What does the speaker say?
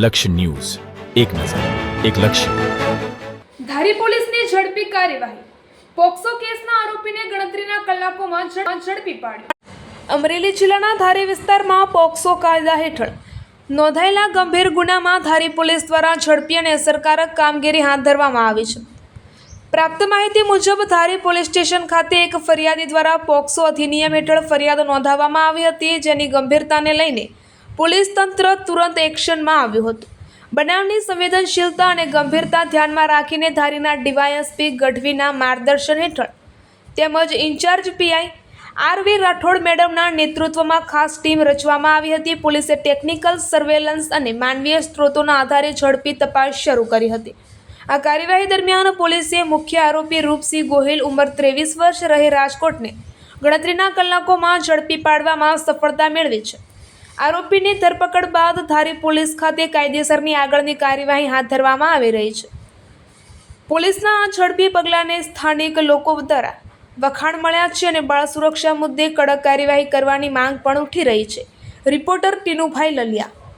લક્ષ્ય ન્યૂઝ, એક નજર, એક લક્ષ્ય. ધારી પોલીસની ઝડપી કાર્યવાહી. પોક્સો કેસના આરોપીને ગણતરીના કલાકોમાં ઝડપી પાડ્યો. અમરેલી જિલ્લાના ધારી વિસ્તારમાં પોક્સો કાયદા હેઠળ નોંધાયેલા ગંભીર ગુનામાં ધારી પોલીસ દ્વારા ઝડપી અને અસરકારક કામગીરી હાથ ધરવામાં આવી છે. પ્રાપ્ત માહિતી મુજબ ધારી પોલીસ સ્ટેશન ખાતે એક ફરિયાદી દ્વારા પોક્સો અધિનિયમ હેઠળ ફરિયાદ નોંધાવવામાં આવી હતી, જેની ગંભીરતાને લઈને પોલીસ તંત્ર તુરંત એક્શનમાં આવ્યું હતું. બનાવની સંવેદનશીલતા અને ગંભીરતા ધ્યાનમાં રાખીને ધારીના ડીવાયએસપી ગઢવીના માર્ગદર્શન હેઠળ તેમજ ઇન્ચાર્જ પીઆઈ આર.વી. રાઠોડ મેડમના નેતૃત્વમાં ખાસ ટીમ રચવામાં આવી હતી. પોલીસે ટેકનિકલ સર્વેલન્સ અને માનવીય સ્ત્રોતોના આધારે ઝડપી તપાસ શરૂ કરી હતી. આ કાર્યવાહી દરમિયાન પોલીસે મુખ્ય આરોપી રૂપસિંહ ગોહિલ ઉંમર 23 વર્ષ રહે રાજકોટને ગણતરીના કલાકોમાં ઝડપી પાડવામાં સફળતા મેળવી છે. આરોપીની ધરપકડ બાદ ધારી પોલીસ ખાતે કાયદેસરની આગળની કાર્યવાહી હાથ ધરવામાં આવી રહી છે. પોલીસના આ ઝડપી પગલાંને સ્થાનિક લોકો દ્વારા વખાણ મળ્યા છે અને બાળ સુરક્ષા મુદ્દે કડક કાર્યવાહી કરવાની માંગ પણ ઉઠી રહી છે. રિપોર્ટર ટીનુભાઈ લલિયા.